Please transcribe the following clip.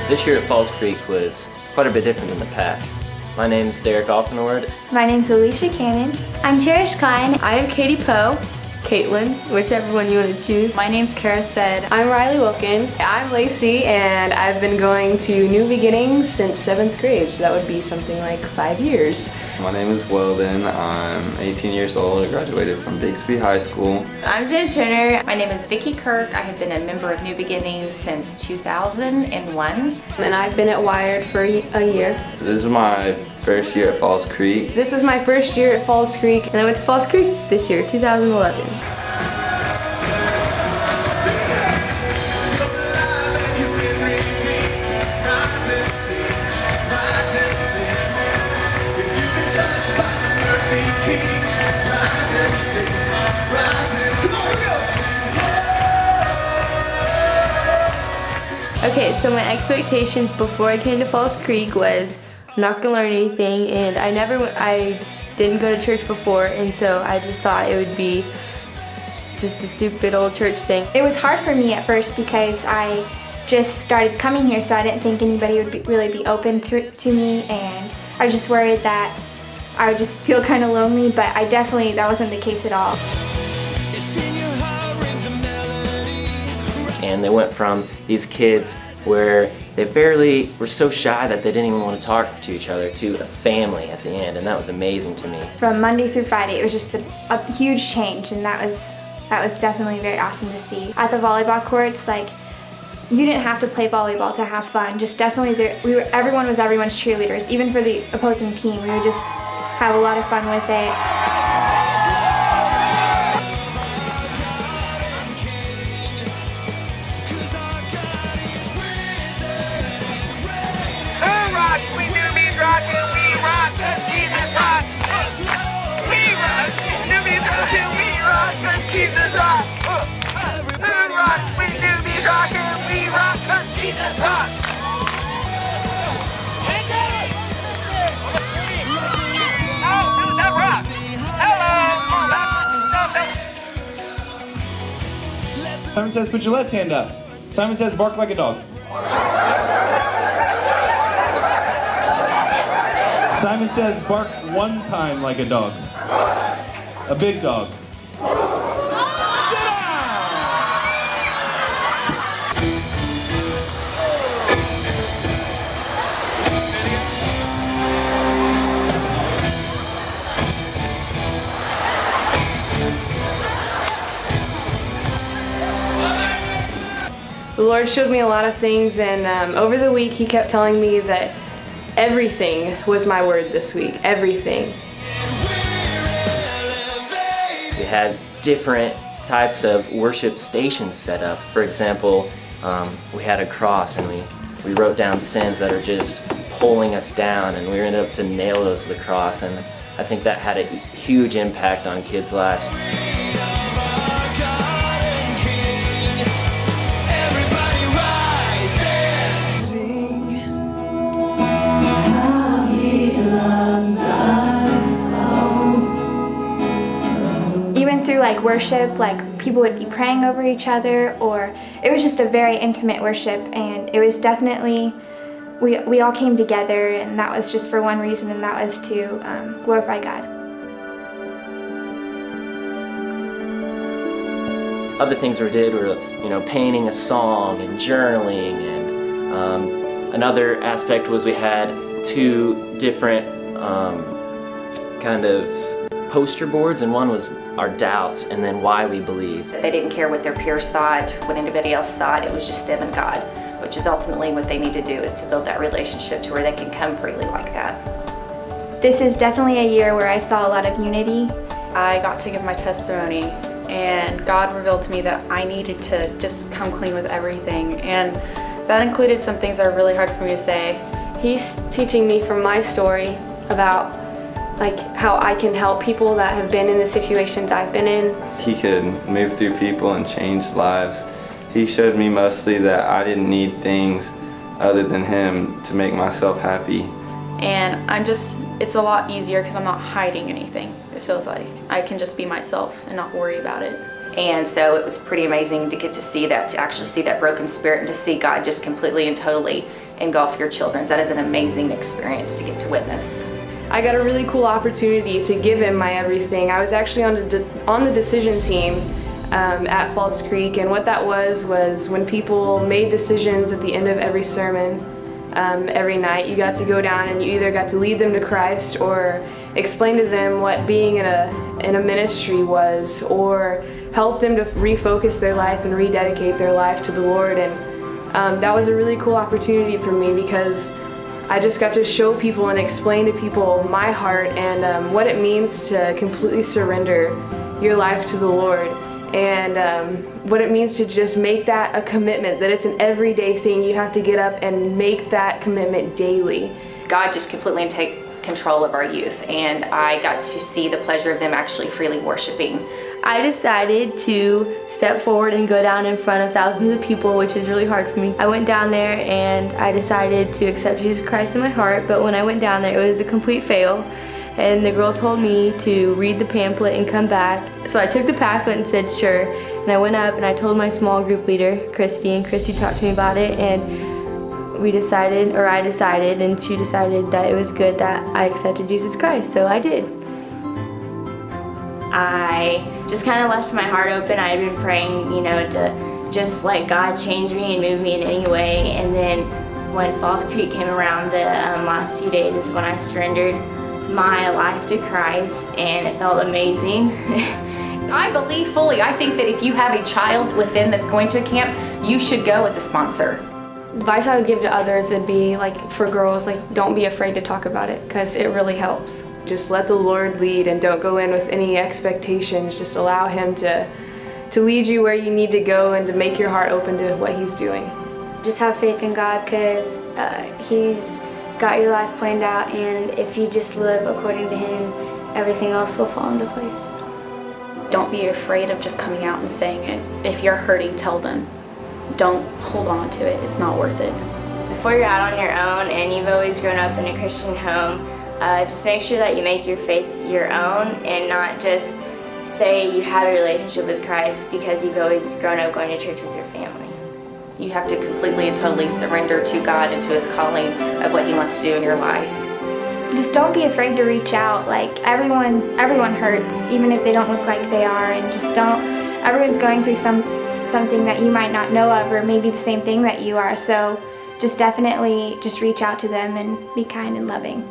This year at Falls Creek was quite a bit different than the past. My name's Derek Offenord. My name's Alicia Cannon. I'm Cherish Klein. I am Katie Poe. Caitlin, whichever one you want to choose. My name's Kara Stead. I'm Riley Wilkins. I'm Lacey, and I've been going to New Beginnings since 7th grade, so that would be something like 5 years. My name is Weldon. I'm 18 years old. I graduated from Bixby High School. I'm Jen Turner. My name is Vicki Kirk. I have been a member of New Beginnings since 2001. And I've been at Wired for a year. This is my first year at Falls Creek. This is my first year at Falls Creek, and I went to Falls Creek this year, 2011. Okay, so my expectations before I came to Falls Creek was I'm not gonna learn anything, and I didn't go to church before, and so I just thought it would be just a stupid old church thing. It was hard for me at first because I just started coming here, so I didn't think anybody would really be open to me, and I was just worried that I would just feel kind of lonely, but that wasn't the case at all. And they went from these kids where they barely were so shy that they didn't even want to talk to each other to a family at the end, and that was amazing to me. From Monday through Friday, it was just a huge change, and that was definitely very awesome to see. At the volleyball courts, like, you didn't have to play volleyball to have fun. Just definitely, everyone was everyone's cheerleaders. Even for the opposing team, we would just have a lot of fun with it. Jesus rock! Who rocks? We do be rockin', we rock 'cause Jesus rocks! Oh, dude, that rocks! Hello! Simon says, put your left hand up. Simon says, bark like a dog. Simon says, bark one time like a dog. A big dog. The Lord showed me a lot of things, and over the week He kept telling me that everything was my word this week, everything. We had different types of worship stations set up. For example, we had a cross, and we wrote down sins that are just pulling us down, and we ended up to nail those to the cross, and I think that had a huge impact on kids' lives. Even through like worship, like people would be praying over each other, or it was just a very intimate worship, and it was definitely, we all came together, and that was just for one reason, and that was to glorify God. Other things we did were, painting a song and journaling, and another aspect was we had 2 different kind of poster boards, and one was our doubts and then why we believe. They didn't care what their peers thought, what anybody else thought. It was just them and God, which is ultimately what they need to do, is to build that relationship to where they can come freely like that. This is definitely a year where I saw a lot of unity. I got to give my testimony, and God revealed to me that I needed to just come clean with everything, and that included some things that are really hard for me to say. He's teaching me from my story about like how I can help people that have been in the situations I've been in. He could move through people and change lives. He showed me mostly that I didn't need things other than Him to make myself happy. And it's a lot easier because I'm not hiding anything. It feels like I can just be myself and not worry about it. And so it was pretty amazing to get to see that, to actually see that broken spirit, and to see God just completely and totally engulf your children. That is an amazing experience to get to witness. I got a really cool opportunity to give him my everything. I was actually on the decision team at Falls Creek, and what that was when people made decisions at the end of every sermon. Every night you got to go down and you either got to lead them to Christ or explain to them what being in a ministry was, or help them to refocus their life and rededicate their life to the Lord. And that was a really cool opportunity for me because I just got to show people and explain to people my heart and what it means to completely surrender your life to the Lord, and what it means to just make that a commitment, that it's an everyday thing. You have to get up and make that commitment daily. God just completely take control of our youth, and I got to see the pleasure of them actually freely worshiping. I decided to step forward and go down in front of thousands of people, which is really hard for me. I went down there and I decided to accept Jesus Christ in my heart, but when I went down there, it was a complete fail. And the girl told me to read the pamphlet and come back. So I took the pamphlet and said, sure. And I went up and I told my small group leader, Christy, and Christy talked to me about it, and I decided, and she decided that it was good that I accepted Jesus Christ, so I did. I just kind of left my heart open. I had been praying, to just let God change me and move me in any way. And then when Falls Creek came around, the last few days is when I surrendered my life to Christ, and it felt amazing. I believe fully. I think that if you have a child within that's going to a camp, you should go as a sponsor. Advice I would give to others would be, for girls, don't be afraid to talk about it, because it really helps. Just let the Lord lead and don't go in with any expectations. Just allow Him to lead you where you need to go and to make your heart open to what He's doing. Just have faith in God, because He's got your life planned out, and if you just live according to Him, everything else will fall into place. Don't be afraid of just coming out and saying it. If you're hurting, tell them. Don't hold on to it. It's not worth it. Before you're out on your own and you've always grown up in a Christian home, just make sure that you make your faith your own and not just say you have a relationship with Christ because you've always grown up going to church with your family. You have to completely and totally surrender to God and to His calling of what He wants to do in your life. Just don't be afraid to reach out. Everyone hurts, even if they don't look like they are, and just don't. Everyone's going through something that you might not know of, or maybe the same thing that you are. So just definitely just reach out to them and be kind and loving.